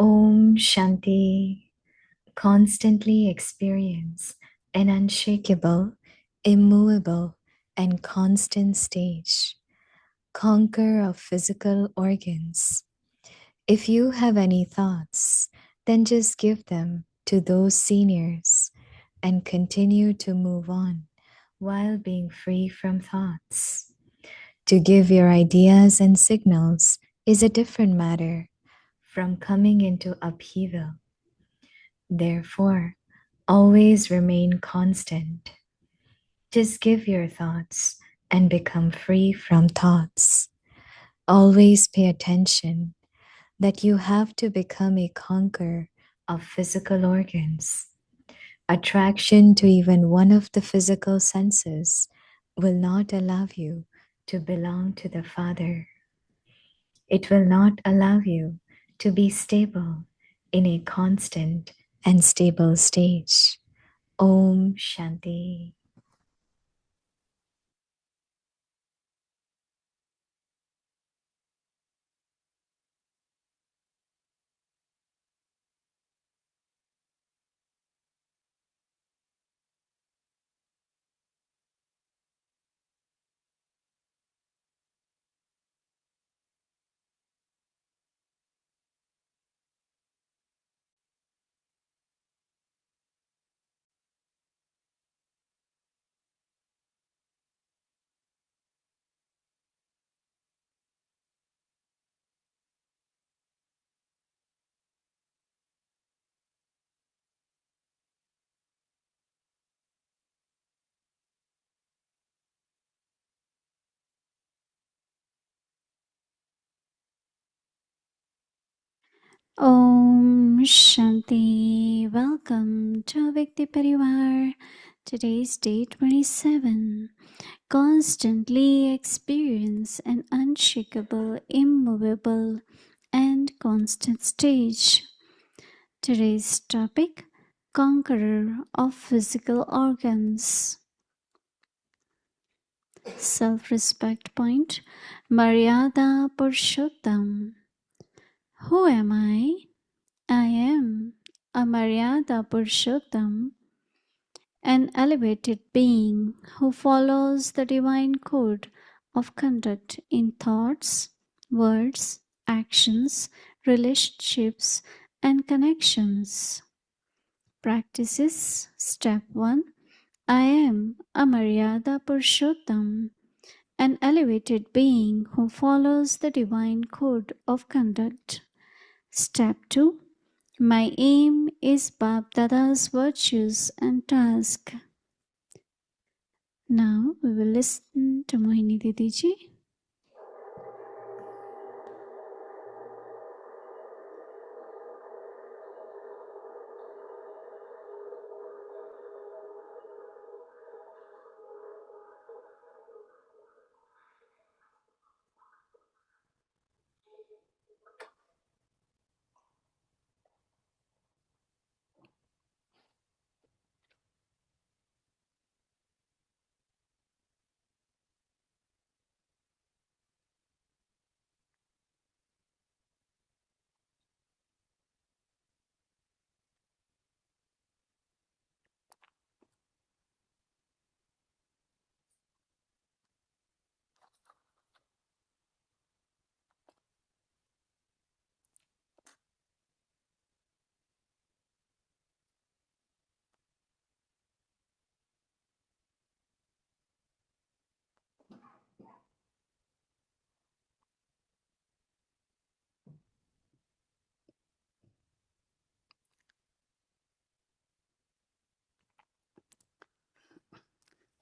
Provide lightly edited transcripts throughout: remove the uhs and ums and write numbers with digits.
Om Shanti. Constantly experience an unshakable, immovable, and constant stage. Conqueror of physical organs. If you have any thoughts, then just give them to those seniors and continue to move on while being free from thoughts. To give your ideas and signals is a different matter from coming into upheaval. Therefore, always remain constant. Just give your thoughts and become free from thoughts. Always pay attention that you have to become a conqueror of physical organs. Attraction to even one of the physical senses will not allow you to belong to the Father. It will not allow you to be stable in a constant and stable stage. Om Shanti. Om Shanti. Welcome to Vikti Parivar. Today's day 27. Constantly experience an unshakable, immovable, and constant stage. Today's topic: Conqueror of physical organs. Self-respect point. Maryada Purushottam. Who am I? I am a Maryada Purushottam, an elevated being who follows the divine code of conduct in thoughts, words, actions, relationships, and connections. Practices. Step 1. I am a Maryada Purushottam, an elevated being who follows the divine code of conduct. Step 2. My aim is Bab Dada's virtues and task. Now we will listen to Mohini Didi ji.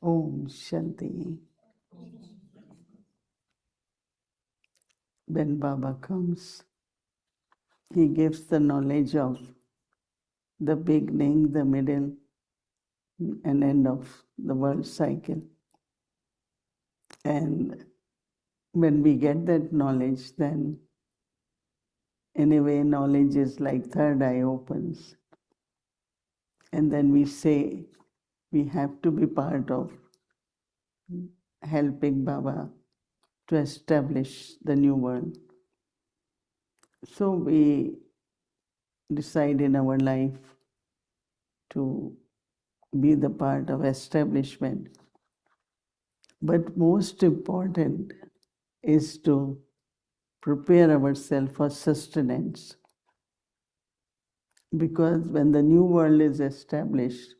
Om Shanti. When Baba comes, he gives the knowledge of the beginning, the middle, and end of the world cycle. And when we get that knowledge, then anyway, knowledge is like third eye opens. And then we say we have to be part of helping Baba to establish the new world. So we decide in our life to be the part of establishment. But most important is to prepare ourselves for sustenance. Because when the new world is established,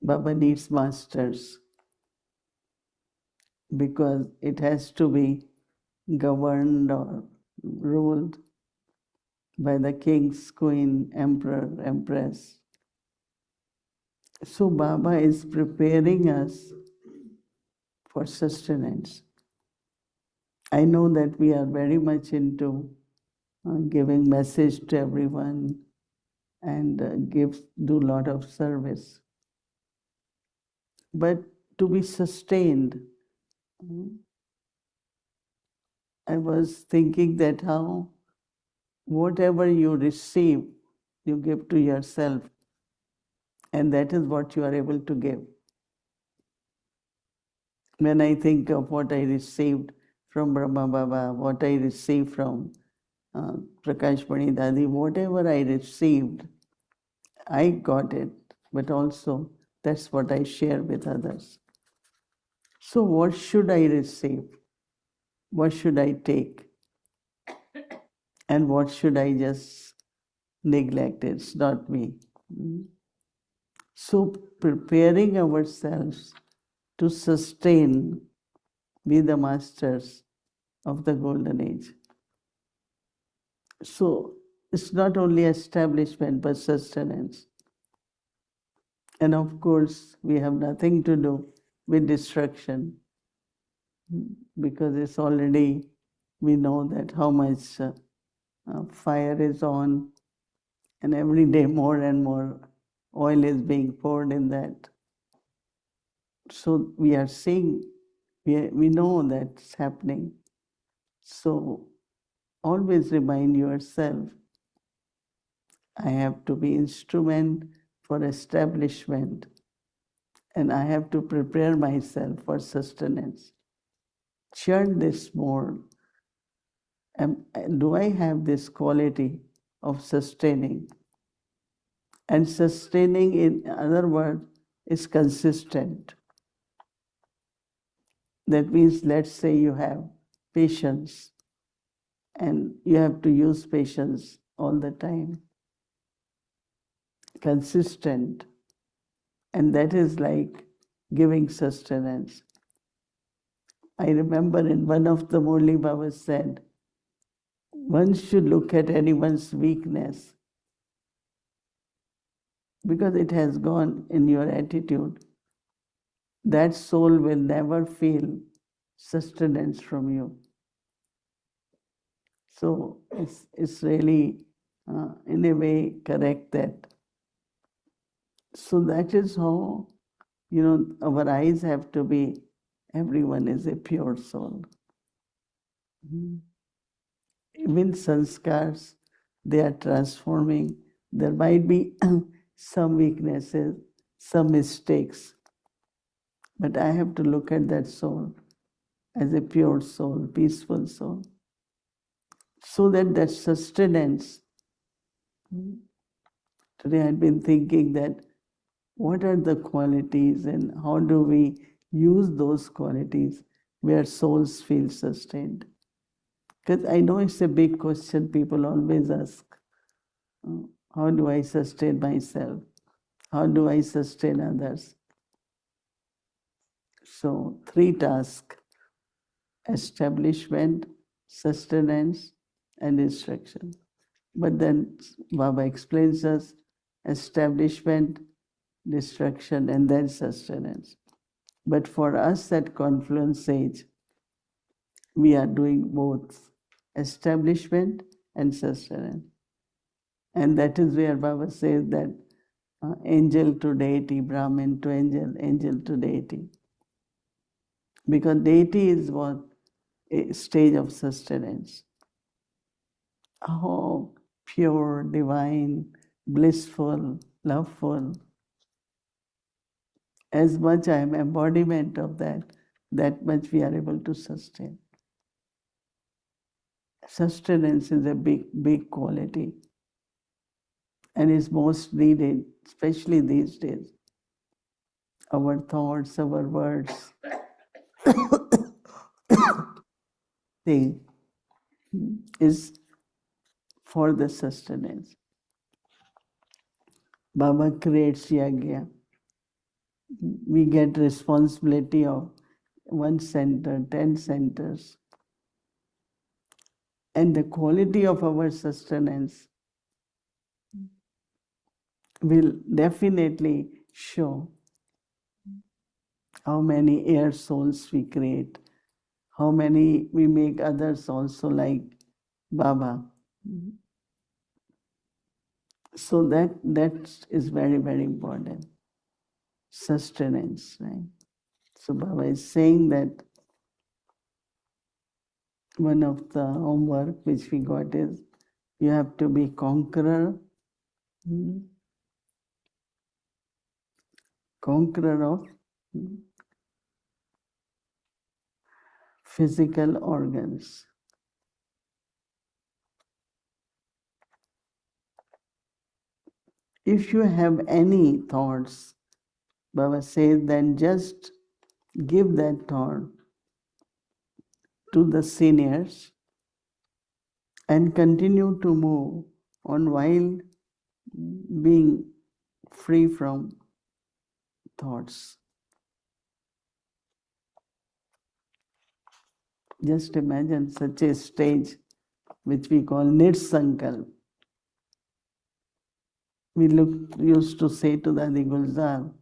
Baba needs masters, because it has to be governed or ruled by the kings, queen, emperor, empress. So Baba is preparing us for sustenance. I know that we are very much into giving message to everyone and do a lot of service. But to be sustained, I was thinking that how whatever you receive, you give to yourself, and that is what you are able to give. When I think of what I received from Brahma Baba, what I received from Prakash Pani Dadi, whatever I received, I got it, but also that's what I share with others. So what should I receive? What should I take? And what should I just neglect? It's not me. So preparing ourselves to sustain, be the masters of the golden age. So it's not only establishment, but sustenance. And of course, we have nothing to do with destruction, because it's already, we know that how much fire is on, and every day more and more oil is being poured in that. So we are seeing, we know that's happening. So always remind yourself, I have to be instrument for establishment, and I have to prepare myself for sustenance. Churn this more. Do I have this quality of sustaining? And sustaining, in other words, is consistent. That means, let's say you have patience, and you have to use patience all the time. Consistent. And that is like giving sustenance. I remember in one of the Murli Baba said, one should look at anyone's weakness, because it has gone in your attitude. That soul will never feel sustenance from you. So it's really, in a way, correct that. So that is how, our eyes have to be, everyone is a pure soul. Even sanskars, they are transforming. There might be some weaknesses, some mistakes, but I have to look at that soul as a pure soul, peaceful soul, so that sustenance. Today I've been thinking that what are the qualities and how do we use those qualities where souls feel sustained? Because I know it's a big question people always ask. How do I sustain myself? How do I sustain others? So 3 tasks: establishment, sustenance, and instruction. But then Baba explains us establishment, destruction, and then sustenance. But for us at Confluence Age, we are doing both establishment and sustenance. And that is where Baba says that angel to deity, Brahmin to angel, angel to deity. Because deity is what? A stage of sustenance. Oh, pure, divine, blissful, loveful. As much I am embodiment of that, that much we are able to sustain. Sustenance is a big quality and is most needed, especially these days. Our thoughts, our words, they is for the sustenance. Baba creates yagya. We get responsibility of 1 center, 10 centers. And the quality of our sustenance will definitely show how many air souls we create, how many we make others also like Baba. So that is very, very important. Sustenance, right? So Baba is saying that one of the homework which we got is you have to be conqueror, conqueror of physical organs. If you have any thoughts, Baba says, then just give that thought to the seniors and continue to move on while being free from thoughts. Just imagine such a stage which we call Nirsankalp. We used to say to Dadi Gulzar,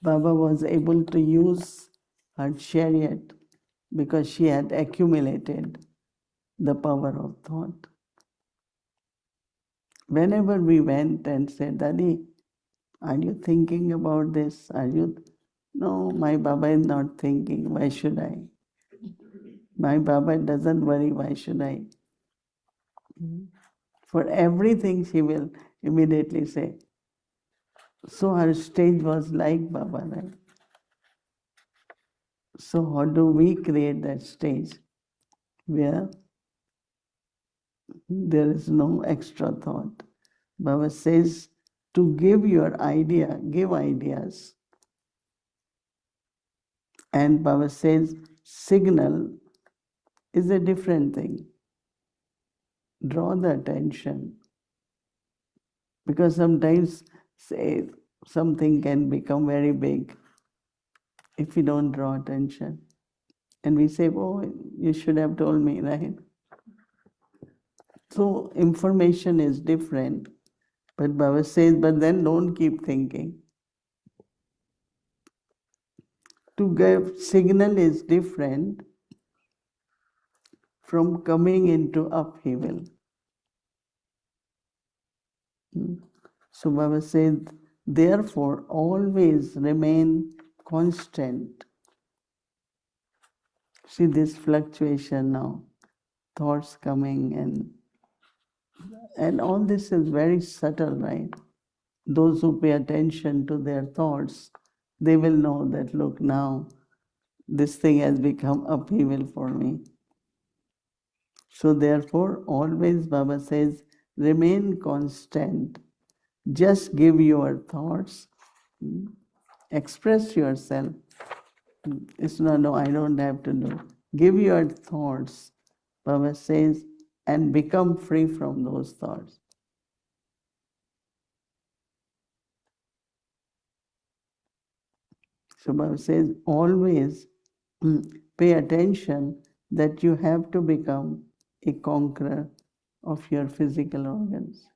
Baba was able to use her chariot because she had accumulated the power of thought. Whenever we went and said, Dadi, are you thinking about this? Are you? No, my Baba is not thinking. Why should I? My Baba doesn't worry. Why should I? For everything, she will immediately say. So her stage was like Baba, right? So how do we create that stage where there is no extra thought? Baba says to give your idea, give ideas. And Baba says signal is a different thing. Draw the attention. Because sometimes say something can become very big if we don't draw attention. And we say, oh, you should have told me, right? So information is different. But Baba says, but then don't keep thinking. To give signal is different from coming into upheaval. So Baba says, therefore, always remain constant. See this fluctuation now, thoughts coming and all this is very subtle, right? Those who pay attention to their thoughts, they will know that, look, now this thing has become upheaval for me. So therefore, always Baba says, remain constant. Just give your thoughts, express yourself. It's not, no, I don't have to do. Give your thoughts, Baba says, and become free from those thoughts. So Baba says, always pay attention that you have to become a conqueror of your physical organs.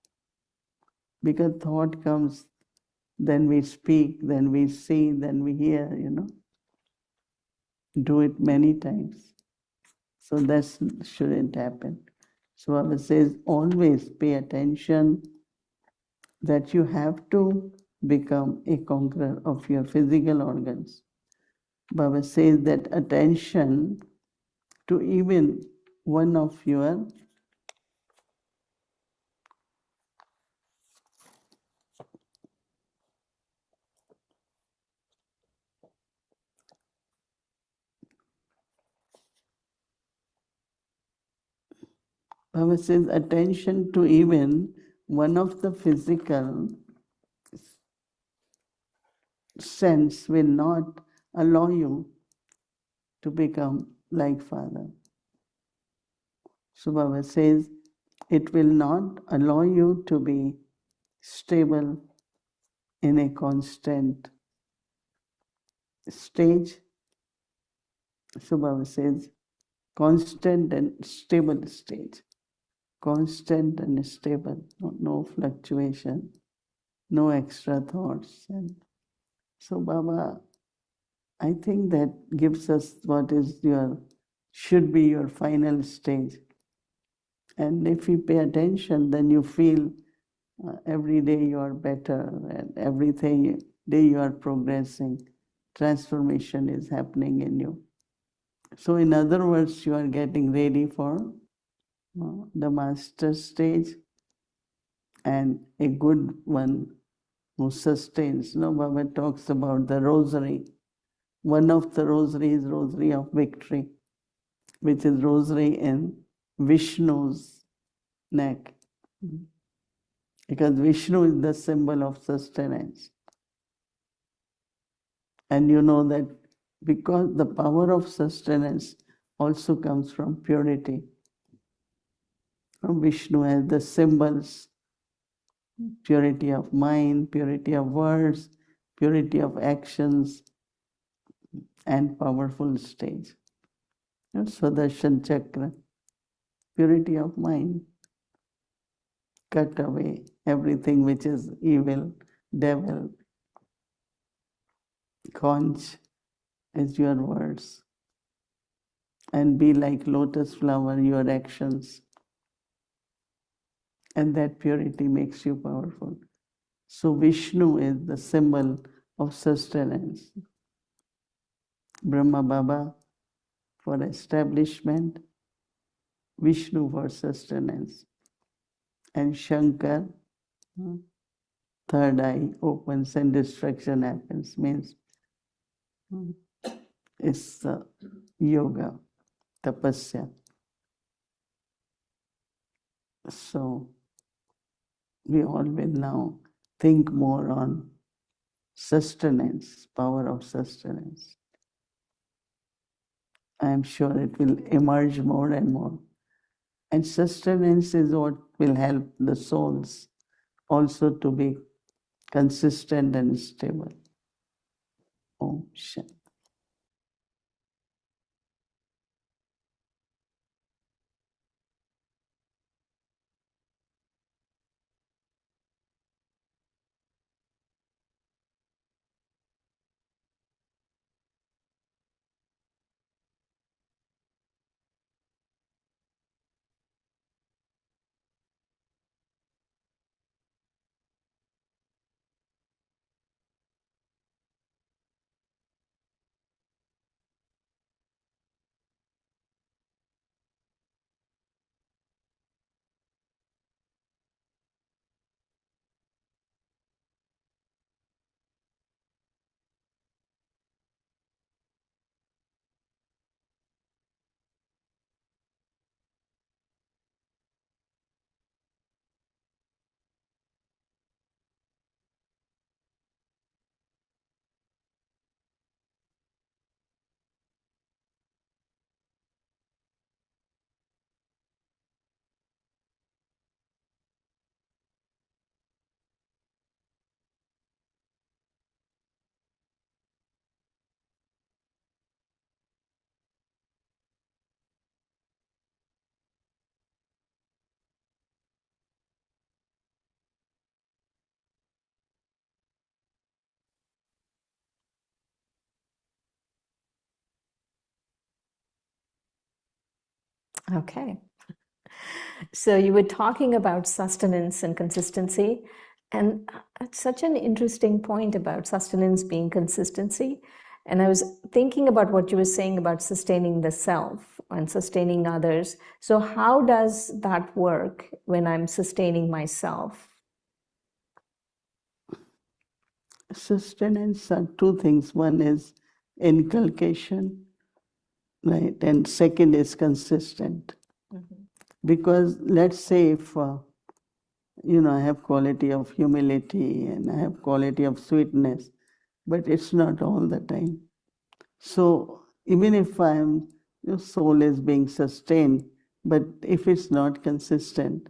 Because thought comes, then we speak, then we see, then we hear, Do it many times. So that shouldn't happen. So Baba says, always pay attention that you have to become a conqueror of your physical organs. Baba says that attention to even one of your Baba says attention to even one of the physical sense will not allow you to become like Father. So Baba says it will not allow you to be stable in a constant stage. So Baba says constant and stable stage. Constant and stable, no fluctuation, no extra thoughts. And so Baba, I think that gives us what is should be your final stage. And if you pay attention, then you feel every day you are better, and every day you are progressing. Transformation is happening in you. So in other words, you are getting ready for the master stage, and a good one who sustains. Baba talks about the rosary. One of the rosary is Rosary of Victory, which is rosary in Vishnu's neck. Because Vishnu is the symbol of sustenance. And you know that because the power of sustenance also comes from purity. Vishnu has the symbols, purity of mind, purity of words, purity of actions, and powerful stage. Sudarshan Chakra, purity of mind. Cut away everything which is evil, devil. Conch is your words. And be like lotus flower, your actions. And that purity makes you powerful. So Vishnu is the symbol of sustenance. Brahma Baba for establishment, Vishnu for sustenance. And Shankar, third eye opens and destruction happens, means it's yoga, tapasya. So we all will now think more on sustenance, power of sustenance. I am sure it will emerge more and more. And sustenance is what will help the souls also to be consistent and stable. Om Shanti. Okay. So you were talking about sustenance and consistency, and it's such an interesting point about sustenance being consistency. And I was thinking about what you were saying about sustaining the self and sustaining others. So how does that work when I'm sustaining myself? Sustenance are two things. One is inculcation, right? And second is consistent. Because let's say if I have quality of humility and I have quality of sweetness, but it's not all the time. So even if your soul is being sustained, but if it's not consistent,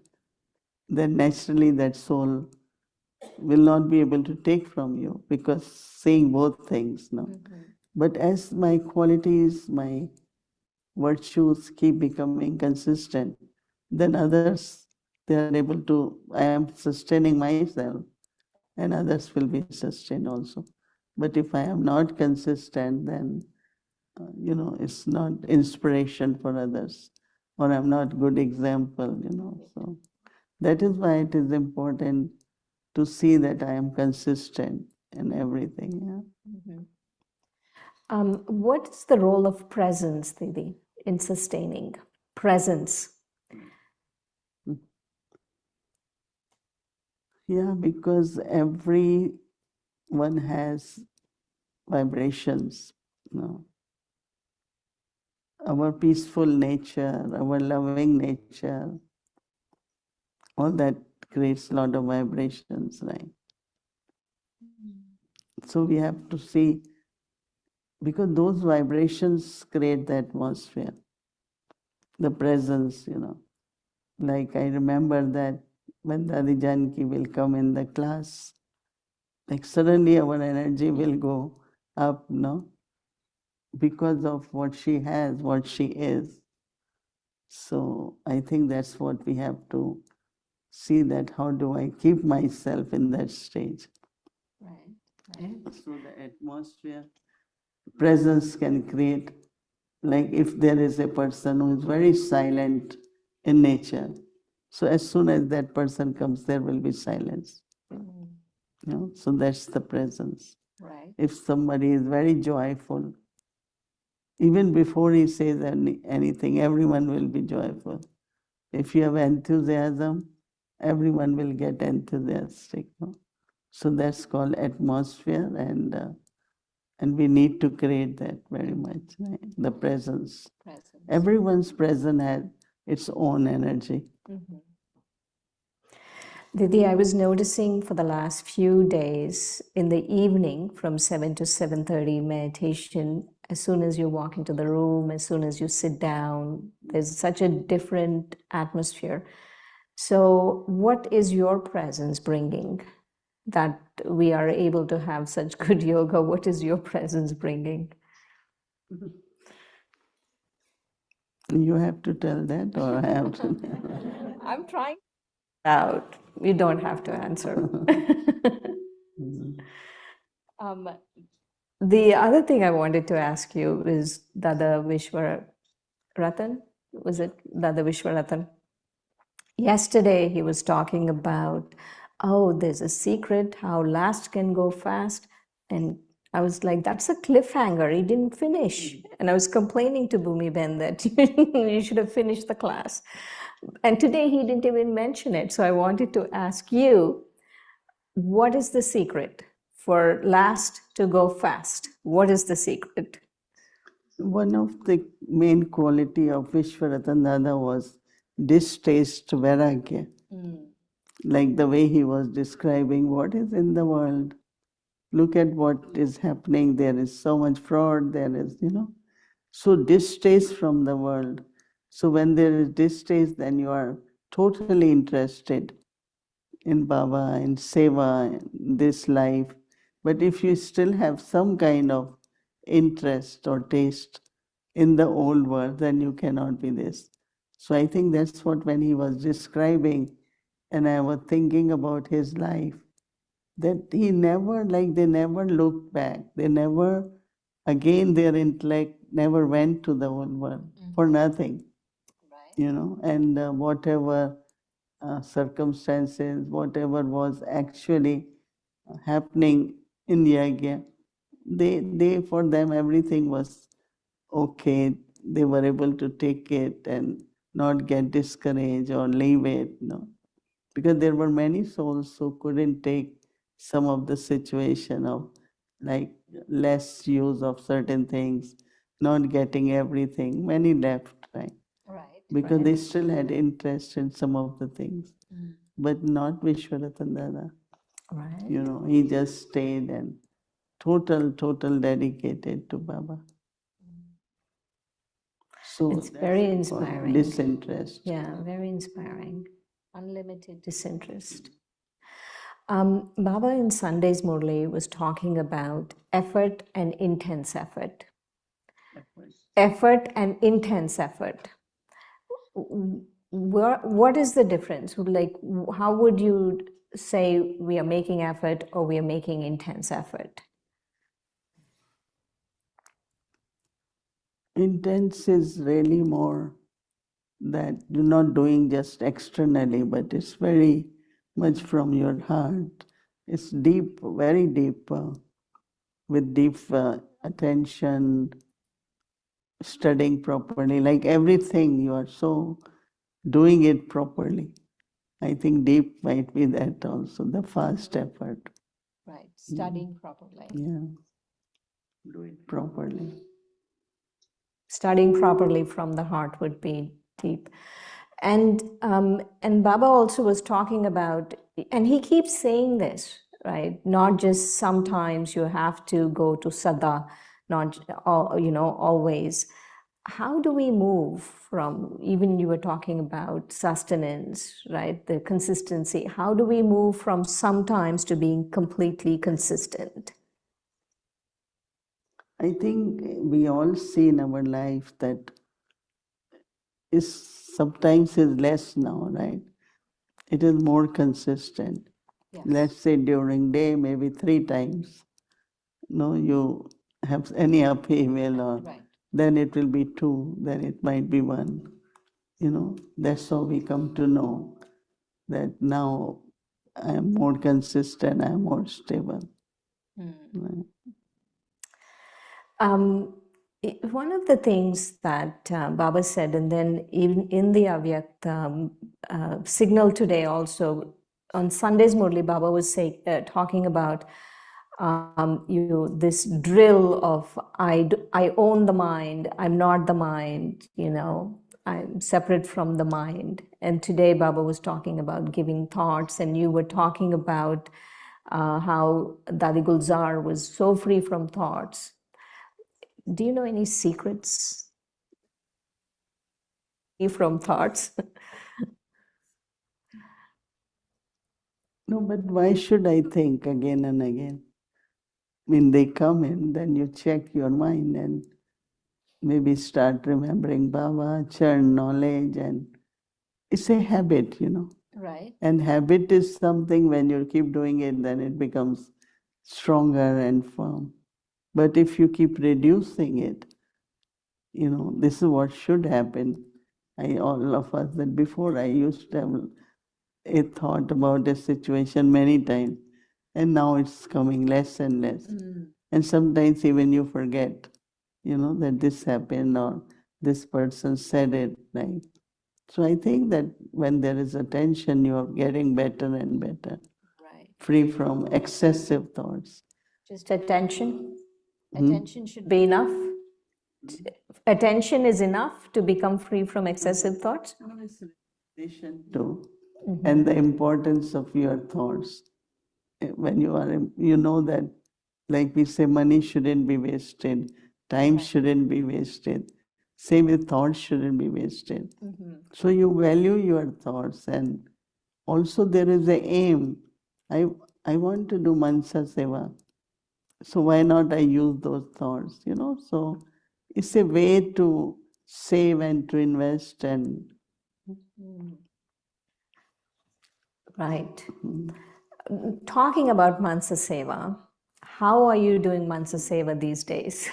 then naturally that soul will not be able to take from you, because seeing both things. No. But as my qualities, my virtues keep becoming consistent, then others, they are able to, I am sustaining myself and others will be sustained also. But if I am not consistent, then it's not inspiration for others, or I'm not good example. So that is why it is important to see that I am consistent in everything. Yeah. What is the role of presence, Didi, in sustaining presence? Yeah, because everyone has vibrations. Our peaceful nature, our loving nature, all that creates a lot of vibrations, right? So we have to see, because those vibrations create the atmosphere, the presence. Like I remember that when Dadi Janki will come in the class, like suddenly our energy will go up, because of what she has, what she is. So I think that's what we have to see, that how do I keep myself in that stage. Right. So the atmosphere, presence can create, like if there is a person who is very silent in nature, so as soon as that person comes, there will be silence. So that's the presence. Right. If somebody is very joyful, even before he says anything, everyone will be joyful. If you have enthusiasm, everyone will get enthusiastic. So that's called atmosphere, and we need to create that very much, right? The presence. Everyone's presence has its own energy. Didi, I was noticing for the last few days in the evening from 7 to 7:30 meditation, as soon as you walk into the room, as soon as you sit down, there's such a different atmosphere. So what is your presence bringing that we are able to have such good yoga? What is your presence bringing? You have to tell that, or I have to? I'm trying out. You don't have to answer. The other thing I wanted to ask you is Dada Vishwaratan. Was it Dada Vishwaratan? Yesterday he was talking about, oh, there's a secret how last can go fast. And I was like, that's a cliffhanger. He didn't finish. And I was complaining to Bhumi Ben that you should have finished the class. And today he didn't even mention it. So I wanted to ask you, what is the secret for last to go fast? What is the secret? One of the main quality of Vishwaratan Dada was distaste vairagya. Like the way he was describing what is in the world. Look at what is happening. There is so much fraud. There is. So distaste from the world. So when there is distaste, then you are totally interested in Baba, in Seva, in this life. But if you still have some kind of interest or taste in the old world, then you cannot be this. So I think that's what, when he was describing, and I was thinking about his life, that he never, they never looked back. They never, again, their intellect never went to the old world for nothing. Right. And whatever circumstances, whatever was actually happening in Yagya, they for them everything was okay. They were able to take it and not get discouraged or leave it. Because there were many souls who couldn't take some of the situation of like less use of certain things, not getting everything. Many left, right? because Right. they still had interest in some of the things, but not Vishwaratan Dada. Right. You know, he just stayed and total dedicated to Baba. So It's that's very called inspiring. disinterest. Yeah, very inspiring. Unlimited disinterest. Baba in Sunday's Murli was talking about effort and intense effort. Effort and intense effort. What is the difference? Like, how would you say we are making effort or we are making intense effort? Intense is really more that you're not doing just externally, but it's very much from your heart. It's deep, very deep, with deep attention, studying properly, like everything, you are so doing it properly. I think deep might be that also, the fast effort. Right, studying properly. Yeah, do it properly. Studying properly from the heart would be deep. And Baba also was talking about, and he keeps saying this, right? Not just sometimes you have to go to sada, not all, always. How do we move from, even you were talking about sustenance, right? The consistency. How do we move from sometimes to being completely consistent? I think we all see in our life that is sometimes is less now, right? It is more consistent. Yes. Let's say during day, maybe 3 times. No, you have any upheaval, or Right. then it will be 2, then it might be 1. You know, that's how we come to know that now I am more consistent, I am more stable. Right. One of the things that Baba said, and then even in the Avyak signal today also, on Sunday's Murli, Baba was talking about this drill of I own the mind, I'm not the mind, I'm separate from the mind. And today Baba was talking about giving thoughts, and you were talking about how Dadi Gulzar was so free from thoughts. Do you know any secrets from thoughts? No, but why should I think again and again? When they come in, then you check your mind and maybe start remembering Baba, churn knowledge, and it's a habit, Right. And habit is something, when you keep doing it, then it becomes stronger and firm. But if you keep reducing it, this is what should happen. All of us, that before I used to have a thought about a situation many times, and now it's coming less and less. And sometimes even you forget, that this happened or this person said it, right? So I think that when there is attention, you are getting better and better, Right. free from excessive thoughts. Just attention. Attention should be enough. Attention is enough to become free from excessive thoughts. Attention to, and the importance of your thoughts. When you are, you know that, like we say, money shouldn't be wasted, time shouldn't be wasted. Same with thoughts shouldn't be wasted. So you value your thoughts, and also there is a aim. I want to do Mansa Seva. So why not I use those thoughts, So it's a way to save and to invest and Right. Talking about Mansa Seva, how are you doing Mansa Seva these days?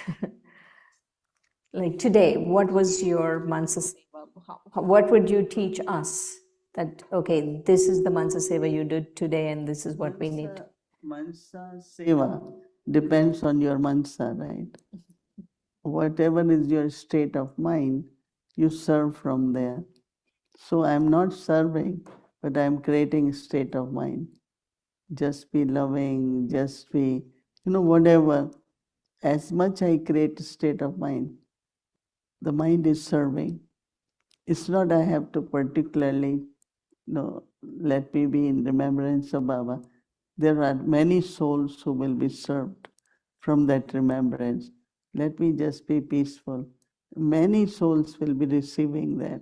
Like today, what was your Mansa Seva? What would you teach us? That, okay, this is the Mansa Seva you did today, and this is what we need. Mansa Seva depends on your Mansa, right? Whatever is your state of mind, you serve from there. So I'm not serving, but I'm creating a state of mind. Just be loving, just be, whatever. As much I create a state of mind, the mind is serving. It's not I have to particularly, let me be in remembrance of Baba. There are many souls who will be served from that remembrance. Let me just be peaceful. Many souls will be receiving that,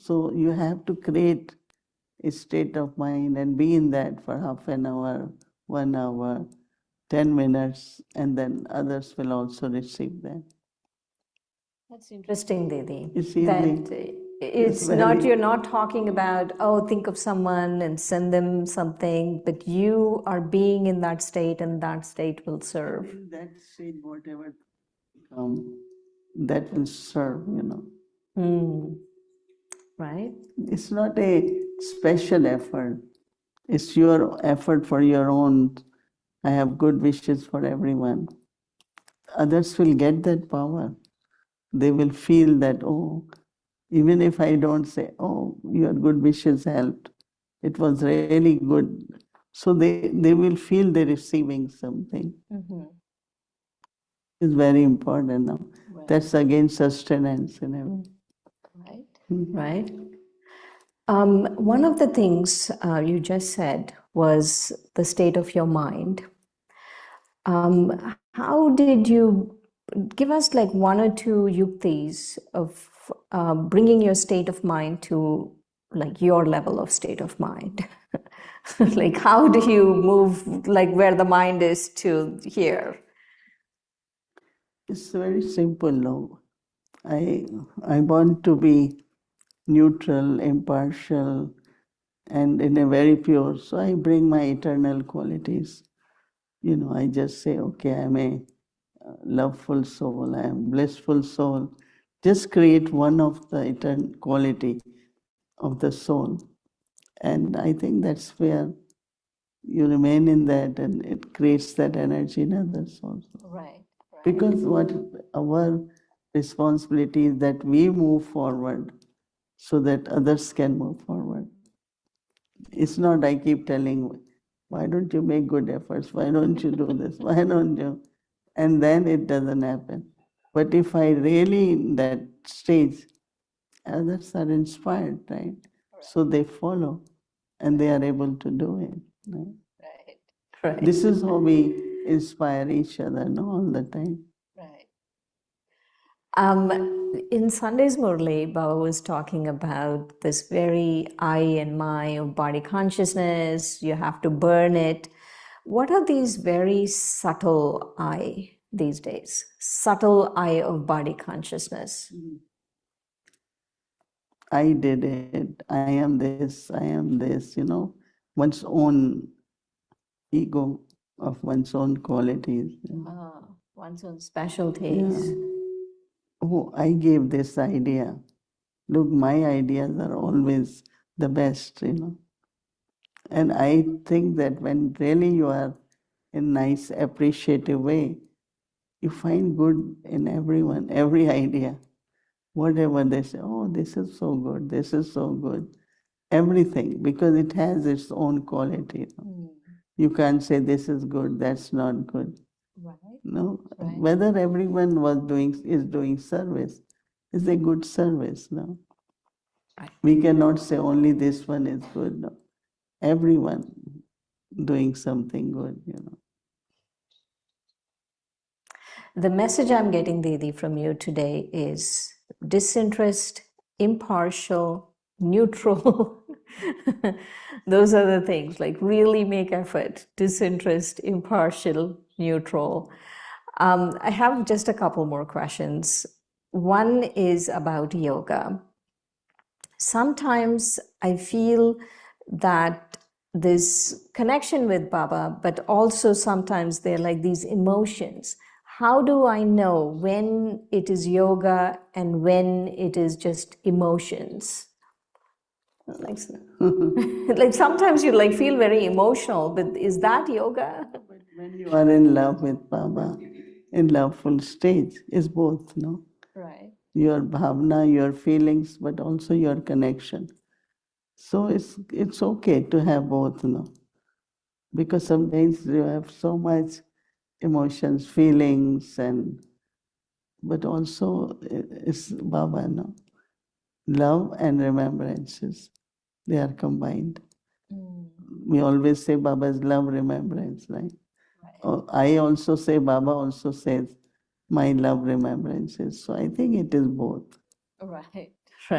So you have to create a state of mind and be in that for half an hour, 1 hour, 10 minutes, and then others will also receive that. That's interesting, Didi. It's easy. That it's not, you're not talking about, oh, think of someone and send them something, but you are being in that state and that state will serve. In that state, whatever that will serve, Right? It's not a special effort. It's your effort for your own. I have good wishes for everyone. Others will get that power. They will feel that, oh, even if I don't say, oh, your good wishes helped, it was really good. So they will feel they're receiving something. It's very important now. Right. That's again sustenance and everything. Right. Right. One of the things you just said was the state of your mind. How did you give us like one or two yuktis of bringing your state of mind to like your level of state of mind? Like how do you move like where the mind is to here? It's very simple now. I want to be neutral, impartial, and in a very pure. So I bring my eternal qualities. I just say, okay, I'm a loveful soul, I am blissful soul. Just create one of the eternal quality of the soul. And I think that's where you remain in that and it creates that energy in others also. Right. Because what our responsibility is that we move forward so that others can move forward. It's not I keep telling, why don't you make good efforts? Why don't you do this? Why don't you? And then it doesn't happen. But if I really in that stage, others are inspired, right? So they follow and they are able to do it. Right? Right. This is how we inspire each other, all the time. Right. In Sunday's Murli, Baba was talking about this very I and my of body consciousness. You have to burn it. What are these very subtle I these days? Subtle I of body consciousness. I did it. I am this, one's own ego of one's own qualities. One's own specialties. Yeah. Oh, I gave this idea. Look, my ideas are always the best, And I think that when really you are in nice, appreciative way, you find good in everyone, every idea. Whatever they say, oh, this is so good, this is so good. Everything, because it has its own quality. You can't say this is good, that's not good. Right. No, Right. whether everyone is doing service is a good service. No, Right. We cannot say only this one is good. No, everyone doing something good. The message I'm getting, Didi, from you today is disinterest, impartial, neutral. Those are the things, like really make effort, disinterest, impartial, neutral. I have just a couple more questions. One is about yoga. Sometimes I feel that this connection with Baba, but also sometimes they're like these emotions. How do I know when it is yoga and when it is just emotions? Like, like sometimes you like feel very emotional, but is that yoga? But when you are in love with Baba, in loveful stage, is both, no? Right. Your bhavna, your feelings, but also your connection. So it's okay to have both, Because sometimes you have so much emotions, feelings, but also it's Baba, love and remembrances. They are combined. We always say Baba's love remembrance, right? I also say, Baba also says, my love remembrances. So I think it is both. Right.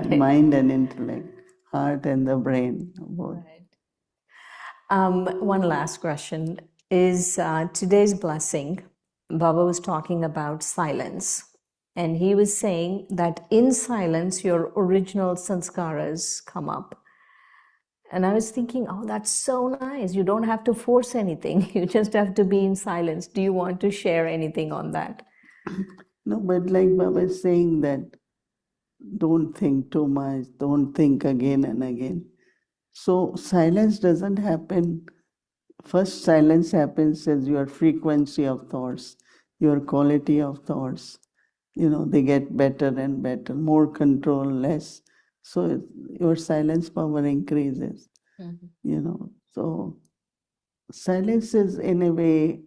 Mind and intellect, heart and the brain, both. One last question is today's blessing. Baba was talking about silence, and he was saying that in silence, your original sanskaras come up. And I was thinking, oh, that's so nice. You don't have to force anything, you just have to be in silence. Do you want to share anything on that? No, but like Baba is saying that don't think too much, don't think again and again. So silence doesn't happen. First, silence happens as your frequency of thoughts, your quality of thoughts. They get better and better, more control, less. So your silence power increases. So silence is in a way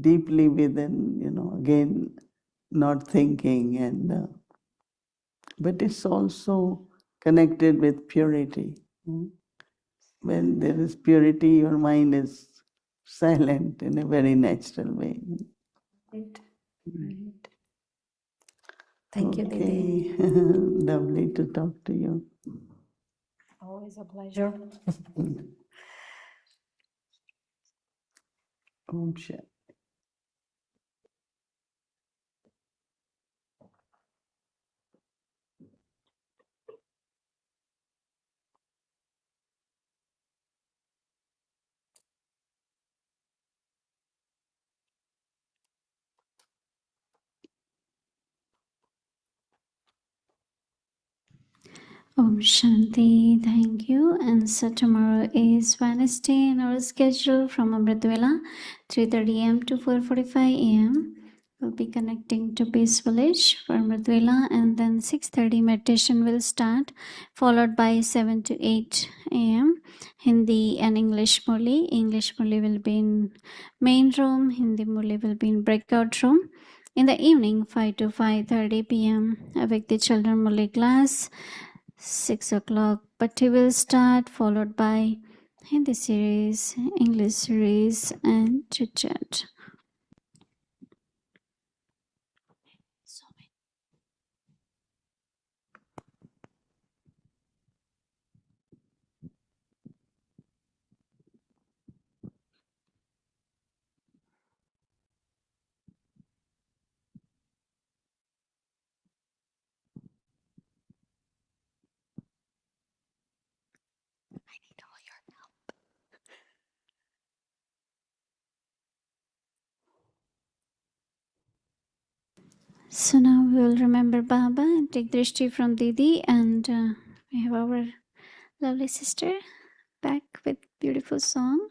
deeply within, again, not thinking, and but it's also connected with purity. When there is purity, your mind is silent in a very natural way. Right. Thank you, Didi. Okay, lovely to talk to you. Always a pleasure. Om Shanti. Om Shanti, thank you. And so tomorrow is Wednesday in our schedule from Amritwela, 3:30 a.m. to 4:45 a.m. We'll be connecting to Peace Village for Amritwela, and then 6:30 meditation will start, followed by 7 to 8 a.m. Hindi and English Murli. English Murli will be in main room, Hindi Murli will be in breakout room. In the evening, 5 to 5:30 p.m. Awake the Children Murli class. 6 o'clock, Patti will start, followed by Hindi series, English series, and chit chat. So now we will remember Baba and take drishti from Didi, and we have our lovely sister back with beautiful song.